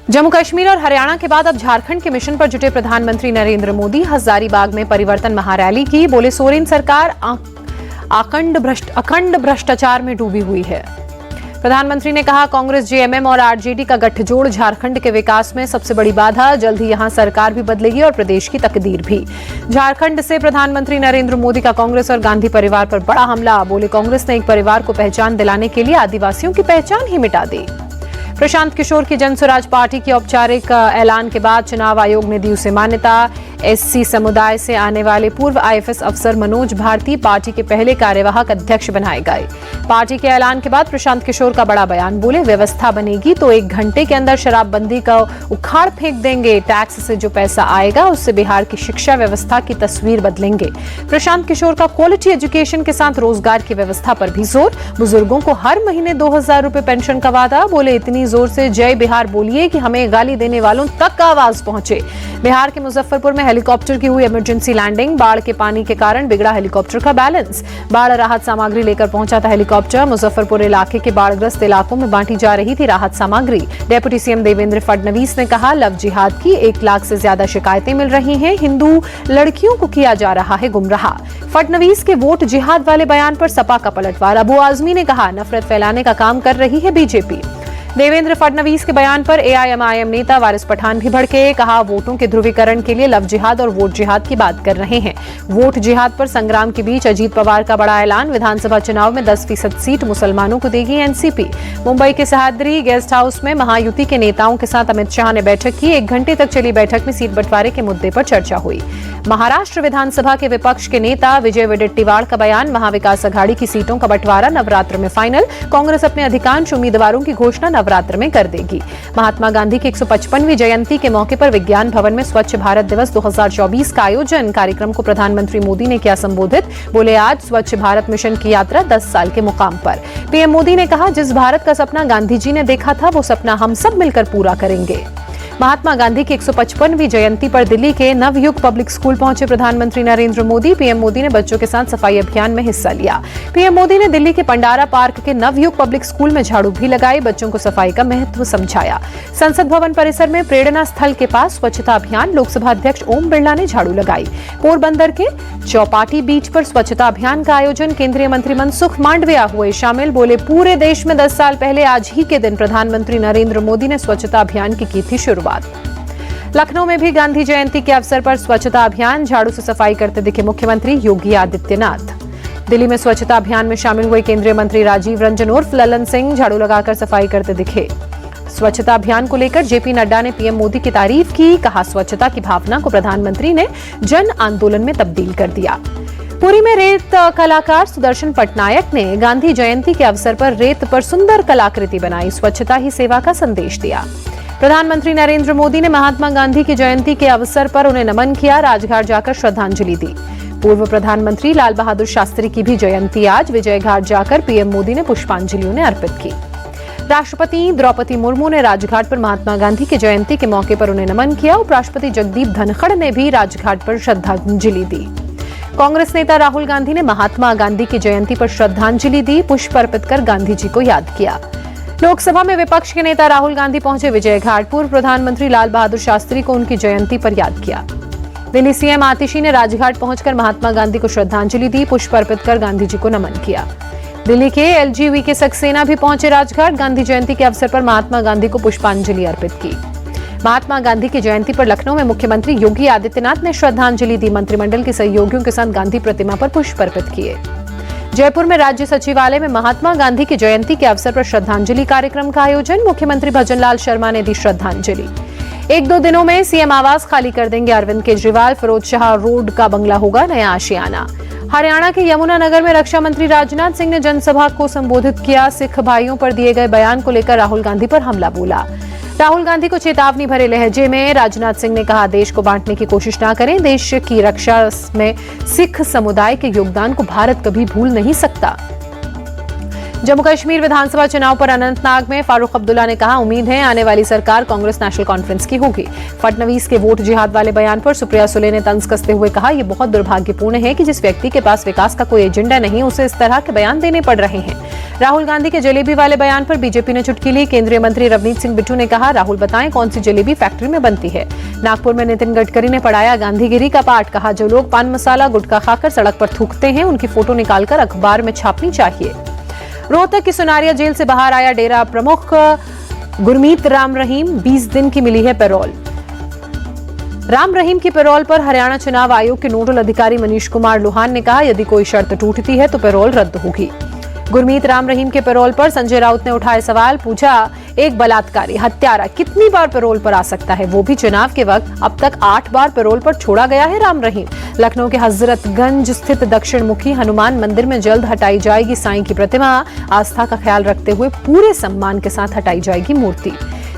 जम्मू कश्मीर और हरियाणा के बाद अब झारखंड के मिशन पर जुटे प्रधानमंत्री नरेंद्र मोदी हजारीबाग में परिवर्तन महारैली की। बोले, सोरेन सरकार अखंड भ्रष्टाचार में डूबी हुई है। प्रधानमंत्री ने कहा, कांग्रेस, जेएमएम और आरजेडी का गठजोड़ झारखंड के विकास में सबसे बड़ी बाधा। जल्द ही यहां सरकार भी बदलेगी और प्रदेश की तकदीर भी। झारखंड से प्रधानमंत्री नरेंद्र मोदी का कांग्रेस और गांधी परिवार पर बड़ा हमला। बोले, कांग्रेस ने एक परिवार को पहचान दिलाने के लिए आदिवासियों की पहचान ही मिटा दी। प्रशांत किशोर की जन स्वराज पार्टी के औपचारिक ऐलान के बाद चुनाव आयोग ने दी उसे मान्यता। एससी समुदाय से आने वाले पूर्व आईएफएस अफसर मनोज भारती पार्टी के पहले कार्यवाहक अध्यक्ष बनाए गए। पार्टी के ऐलान के बाद प्रशांत किशोर का बड़ा बयान। बोले, व्यवस्था बनेगी तो 1 घंटे के अंदर शराबबंदी का उखाड़ फेंक देंगे। टैक्स से जो पैसा आएगा उससे बिहार की शिक्षा व्यवस्था की तस्वीर बदलेंगे। प्रशांत किशोर का क्वालिटी एजुकेशन के साथ रोजगार की व्यवस्था पर भी जोर। बुजुर्गों को हर महीने 2000 रुपए पेंशन का वादा। बोले, इतनी जोर से जय बिहार बोलिए कि हमें गाली देने वालों तक आवाज पहुंचे। बिहार के मुजफ्फरपुर में हेलीकॉप्टर की हुई इमरजेंसी लैंडिंग। बाढ़ के पानी के कारण बिगड़ा हेलीकॉप्टर का बैलेंस। बाढ़ राहत सामग्री लेकर पहुंचा था हेलीकॉप्टर। मुजफ्फरपुर इलाके के बाढ़ग्रस्त इलाकों में बांटी जा रही थी राहत सामग्री। डेप्यूटी सीएम देवेंद्र फडणवीस ने कहा, लव जिहाद की 1 लाख से ज्यादा शिकायतें मिल रही हैं। हिंदू लड़कियों को किया जा रहा है गुमराह। फडणवीस के वोट जिहाद वाले बयान पर सपा का पलटवार। अबू आजमी ने कहा, नफरत फैलाने का काम कर रही है बीजेपी। देवेंद्र फडणवीस के बयान पर एआईएमआईएम नेता वारिस पठान भी भड़के। कहा, वोटों के ध्रुवीकरण के लिए लव जिहाद और वोट जिहाद की बात कर रहे हैं। वोट जिहाद पर संग्राम के बीच अजीत पवार का बड़ा ऐलान। विधानसभा चुनाव में 10% सीट मुसलमानों को देगी एनसीपी। मुंबई के सह्याद्री गेस्ट हाउस में महायुति के नेताओं के साथ अमित शाह ने बैठक की। 1 घंटे तक चली बैठक में सीट बंटवारे के मुद्दे पर चर्चा हुई। महाराष्ट्र विधानसभा के विपक्ष के नेता विजय वडेट्टीवार का बयान। महाविकास अघाड़ी की सीटों का बंटवारा नवरात्र में फाइनल। कांग्रेस अपने अधिकांश उम्मीदवारों की घोषणा नवरात्र में कर देगी। महात्मा गांधी की 155वीं जयंती के मौके पर विज्ञान भवन में स्वच्छ भारत दिवस 2024 का आयोजन। कार्यक्रम को प्रधानमंत्री मोदी ने किया संबोधित। बोले, आज स्वच्छ भारत मिशन की यात्रा 10 साल के मुकाम पर। पीएम मोदी ने कहा, जिस भारत का सपना गांधी जी ने देखा था वो सपना हम सब मिलकर पूरा करेंगे। महात्मा गांधी की 155वीं जयंती पर दिल्ली के नवयुग पब्लिक स्कूल पहुंचे प्रधानमंत्री नरेंद्र मोदी। पीएम मोदी ने बच्चों के साथ सफाई अभियान में हिस्सा लिया। पीएम मोदी ने दिल्ली के पंडारा पार्क के नवयुग पब्लिक स्कूल में झाड़ू भी लगाई। बच्चों को सफाई का महत्व समझाया। संसद भवन परिसर में प्रेरणा स्थल के पास स्वच्छता अभियान। लोकसभा अध्यक्ष ओम बिरला ने झाड़ू लगाई। पोरबंदर के चौपाटी बीच पर स्वच्छता अभियान का आयोजन। केंद्रीय मंत्री मनसुख मांडविया हुए शामिल। बोले, पूरे देश में 10 साल पहले आज ही के दिन प्रधानमंत्री नरेंद्र मोदी ने स्वच्छता अभियान की थी शुरुआत। लखनऊ में भी गांधी जयंती के अवसर पर स्वच्छता अभियान। झाड़ू से सफाई करते दिखे मुख्यमंत्री योगी आदित्यनाथ। दिल्ली में स्वच्छता अभियान में शामिल हुए केंद्रीय मंत्री राजीव रंजन उर्फ ललन सिंह झाड़ू लगाकर सफाई करते दिखे। स्वच्छता अभियान को लेकर जेपी नड्डा ने पीएम मोदी की तारीफ की। कहा, स्वच्छता की भावना को प्रधानमंत्री ने जन आंदोलन में तब्दील कर दिया। पुरी में रेत कलाकार सुदर्शन पटनायक ने गांधी जयंती के अवसर पर रेत पर सुंदर कलाकृति बनाई। स्वच्छता ही सेवा का संदेश दिया। प्रधानमंत्री नरेंद्र मोदी ने महात्मा गांधी की जयंती के अवसर पर उन्हें नमन किया। राजघाट जाकर श्रद्धांजलि दी। पूर्व प्रधानमंत्री लाल बहादुर शास्त्री की भी जयंती आज। विजय घाट जाकर पीएम मोदी ने पुष्पांजलि उन्हें अर्पित की। राष्ट्रपति द्रौपदी मुर्मू ने राजघाट पर महात्मा गांधी की जयंती के मौके पर उन्हें नमन किया। उपराष्ट्रपति जगदीप धनखड़ ने भी राजघाट पर श्रद्धांजलि दी। कांग्रेस नेता राहुल गांधी ने महात्मा गांधी की जयंती पर श्रद्धांजलि दी। पुष्प अर्पित कर गांधी जी को याद किया। लोकसभा में विपक्ष के नेता राहुल गांधी पहुंचे विजय घाट। पूर्व प्रधानमंत्री लाल बहादुर शास्त्री को उनकी जयंती पर याद किया। दिल्ली सीएम आतिशी ने राजघाट पहुंचकर महात्मा गांधी को श्रद्धांजलि दी। पुष्प अर्पित कर गांधी जी को नमन किया। दिल्ली के एलजीवी सक्सेना भी पहुंचे राजघाट। गांधी जयंती के अवसर पर महात्मा गांधी को पुष्पांजलि अर्पित की। महात्मा गांधी की जयंती पर लखनऊ में मुख्यमंत्री योगी आदित्यनाथ ने श्रद्धांजलि दी। मंत्रिमंडल के सहयोगियों के साथ गांधी प्रतिमा पर पुष्प अर्पित किए। जयपुर में राज्य सचिवालय में महात्मा गांधी की जयंती के अवसर पर श्रद्धांजलि कार्यक्रम का आयोजन। मुख्यमंत्री भजनलाल शर्मा ने दी श्रद्धांजलि। 1-2 दिनों में सीएम आवास खाली कर देंगे अरविंद केजरीवाल। फिरोज शाह रोड का बंगला होगा नया आशियाना। हरियाणा के यमुनानगर में रक्षा मंत्री राजनाथ सिंह ने जनसभा को संबोधित किया। सिख भाइयों पर दिए गए बयान को लेकर राहुल गांधी पर हमला बोला। राहुल गांधी को चेतावनी भरे लहजे में राजनाथ सिंह ने कहा, देश को बांटने की कोशिश न करें। देश की रक्षा में सिख समुदाय के योगदान को भारत कभी भूल नहीं सकता। जम्मू कश्मीर विधानसभा चुनाव पर अनंतनाग में फारूक अब्दुल्ला ने कहा, उम्मीद है आने वाली सरकार कांग्रेस नेशनल कॉन्फ्रेंस की होगी। फडणवीस के वोट जिहाद वाले बयान पर सुप्रिया सुले ने तंज कसते हुए कहा, यह बहुत दुर्भाग्यपूर्ण है कि जिस व्यक्ति के पास विकास का कोई एजेंडा नहीं उसे इस तरह के बयान देने पड़ रहे हैं। राहुल गांधी के जलेबी वाले बयान पर बीजेपी ने चुटकी ली। केंद्रीय मंत्री रवनीत सिंह बिट्टू ने कहा, राहुल बताएं कौन सी जलेबी फैक्ट्री में बनती है। नागपुर में नितिन गडकरी ने पढ़ाया गांधीगिरी का पाठ। कहा, जो लोग पान मसाला गुटखा खाकर सड़क पर थूकते हैं उनकी फोटो निकालकर अखबार में छापनी चाहिए। रोहतक की सुनारिया जेल से बाहर आया डेरा प्रमुख गुरमीत राम रहीम, 20 दिन की मिली है पैरोल। राम रहीम की पैरोल पर हरियाणा चुनाव आयोग के नोडल अधिकारी मनीष कुमार लोहान ने कहा, यदि कोई शर्त टूटती है तो पैरोल रद्द होगी। गुरमीत राम रहीम के पैरोल पर संजय राउत ने उठाए सवाल। पूछा, एक बलात्कारी हत्यारा कितनी बार पैरोल पर आ सकता है, वो भी चुनाव के वक्त। अब तक 8 बार पैरोल पर छोड़ा गया है राम रहीम। लखनऊ के हजरतगंज स्थित दक्षिण मुखी हनुमान मंदिर में जल्द हटाई जाएगी साईं की प्रतिमा। आस्था का ख्याल रखते हुए पूरे सम्मान के साथ हटाई जाएगी मूर्ति।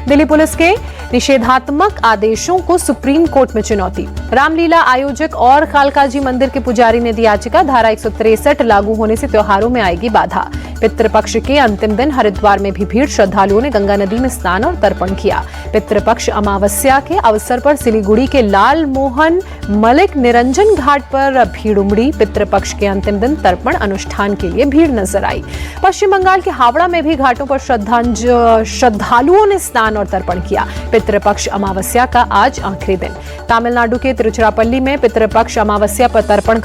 दिल्ली पुलिस के निषेधात्मक आदेशों को सुप्रीम कोर्ट में चुनौती। रामलीला आयोजक और कालकाजी मंदिर के पुजारी ने दी याचिका। धारा 163 लागू होने से त्योहारों में आएगी बाधा। पितृपक्ष के अंतिम दिन हरिद्वार में भी भीड़। श्रद्धालुओं ने गंगा नदी में स्नान और तर्पण किया। पितृपक्ष अमावस्या के अवसर पर सिलीगुड़ी के लाल मोहन मलिक निरंजन घाट पर भीड़ उमड़ी। पितृपक्ष के अंतिम दिन तर्पण अनुष्ठान के लिए भीड़ नजर आई। पश्चिम बंगाल के हावड़ा में भी घाटों पर श्रद्धालुओं ने स्नान और तर्पण किया। पितृपक्ष अमावस्या का आज आखिरी दिन। तमिलनाडु के तिरुचिरापल्ली में पितृपक्ष अमावस्या पर तर्पण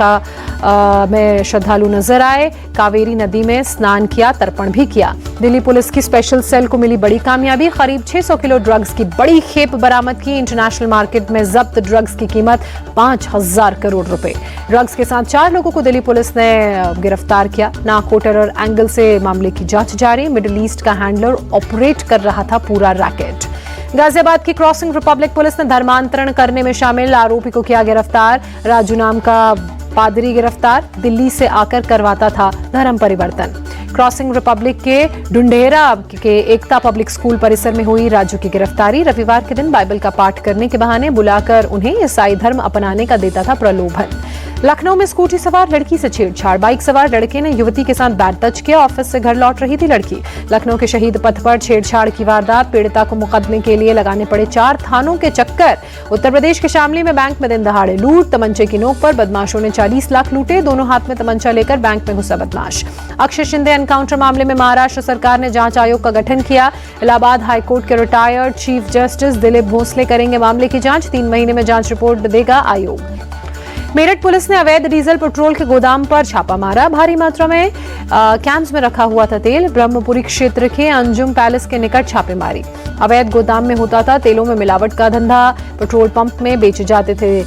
में श्रद्धालु नजर आए। कावेरी नदी में स्नान किया, तर्पण भी किया। दिल्ली पुलिस की स्पेशल सेल को मिली बड़ी कामयाबी। करीब 600 किलो ड्रग्स की बड़ी खेप बरामद की। इंटरनेशनल मार्केट में जब्त ड्रग्स की कीमत 5,000 करोड़ रुपए। ड्रग्स के साथ 4 लोगों को दिल्ली पुलिस ने गिरफ्तार किया। नाको टेरर एंगल से मामले की जांच जारी। मिडिल ईस्ट का हैंडलर ऑपरेट कर रहा था पूरा रैकेट। गाजियाबाद की क्रॉसिंग रिपब्लिक पुलिस ने धर्मांतरण करने में शामिल आरोपी को किया गिरफ्तार। राजू नाम का पादरी गिरफ्तार। दिल्ली से आकर करवाता था धर्म परिवर्तन। क्रॉसिंग रिपब्लिक के डुंडेरा के एकता पब्लिक स्कूल परिसर में हुई राजू की गिरफ्तारी। रविवार के दिन बाइबल का पाठ करने के बहाने बुलाकर उन्हें ईसाई धर्म अपनाने का देता था प्रलोभन। लखनऊ में स्कूटी सवार लड़की से छेड़छाड़। बाइक सवार लड़के ने युवती के साथ बैड टच किया। ऑफिस से घर लौट रही थी लड़की। लखनऊ के शहीद पथ पर छेड़छाड़ की वारदात। पीड़िता को मुकदमे के लिए लगाने पड़े 4 थानों के चक्कर। उत्तर प्रदेश के शामली में बैंक में दिन दहाड़े लूट। तमंचे की नोक पर बदमाशों ने 40 लाख लूटे। दोनों हाथ में तमंचा लेकर बैंक में घुसा बदमाश। अक्षय शिंदे एनकाउंटर मामले में महाराष्ट्र सरकार ने जांच आयोग का गठन किया। इलाहाबाद हाईकोर्ट के retired chief justice Dilip Bhosale करेंगे मामले की जांच। 3 महीने में जांच रिपोर्ट देगा आयोग। मेरठ पुलिस ने अवैध डीजल पेट्रोल के गोदाम पर छापा मारा। भारी मात्रा में कैंस में रखा हुआ था तेल। ब्रह्मपुरी क्षेत्र के अंजुम पैलेस के निकट छापेमारी। अवैध गोदाम में होता था तेलों में मिलावट का धंधा। पेट्रोल पंप में बेचे जाते थे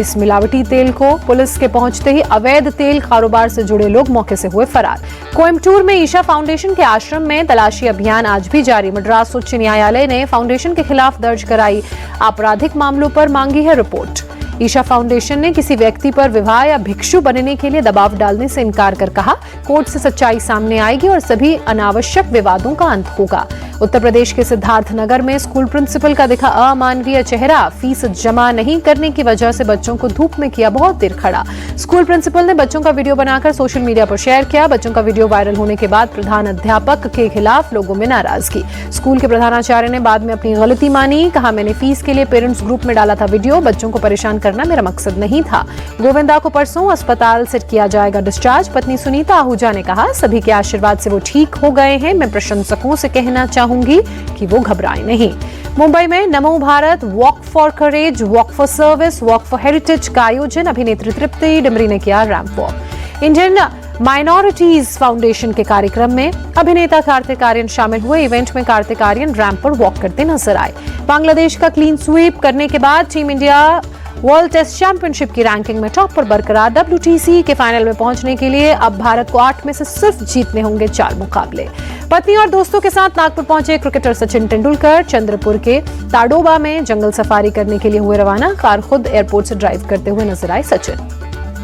इस मिलावटी तेल को। पुलिस के पहुंचते ही अवैध तेल कारोबार से जुड़े लोग मौके से हुए फरार। कोयम्बटूर में ईशा फाउंडेशन के आश्रम में तलाशी अभियान आज भी जारी। मद्रास उच्च न्यायालय ने फाउंडेशन के खिलाफ दर्ज कराई आपराधिक मामलों पर मांगी है रिपोर्ट। ईशा फाउंडेशन ने किसी व्यक्ति पर विवाह या भिक्षु बनने के लिए दबाव डालने से इनकार कर कहा, कोर्ट से सच्चाई सामने आएगी और सभी अनावश्यक विवादों का अंत होगा। उत्तर प्रदेश के सिद्धार्थनगर में स्कूल प्रिंसिपल का दिखा अमानवीय चेहरा। फीस जमा नहीं करने की वजह से बच्चों को धूप में किया बहुत देर खड़ा। स्कूल प्रिंसिपल ने बच्चों का वीडियो बनाकर सोशल मीडिया पर शेयर किया। बच्चों का वीडियो वायरल होने के बाद प्रधान अध्यापक के खिलाफ लोगों में नाराजगी। स्कूल के प्रधानाचार्य ने बाद में अपनी गलती मानी। कहा, मैंने फीस के लिए पेरेंट्स ग्रुप में डाला था वीडियो। बच्चों को परेशान करना मेरा मकसद नहीं था। गोविंदा को परसों अस्पताल से किया जाएगा डिस्चार्ज। पत्नी सुनीता आहूजा ने कहा, सभी के आशीर्वाद से वो ठीक हो गए हैं। मैं प्रशंसकों से कहना चाहूंगी कि वो घबराए नहीं। मुंबई में नमो Bharat, walk for courage, walk for service, walk for heritage का आयोजन। अभिनेत्री तृप्ति डिमरी ने किया ramp walk. Indian minorities foundation के कार्यक्रम में अभिनेता कार्तिक आर्यन शामिल हुए। इवेंट में कार्तिक आर्यन रैंप पर वॉक करते नजर आए। बांग्लादेश का क्लीन स्वीप करने के बाद team India world test championship की रैंकिंग में टॉप पर बरकरार। WTC के फाइनल में पहुंचने के लिए अब भारत को 8 में से सिर्फ जीतने होंगे 4 मुकाबले। पत्नी और दोस्तों के साथ नागपुर पहुंचे क्रिकेटर सचिन तेंदुलकर। चंद्रपुर के ताडोबा में जंगल सफारी करने के लिए हुए रवाना। कार खुद एयरपोर्ट से ड्राइव करते हुए नजर आए सचिन।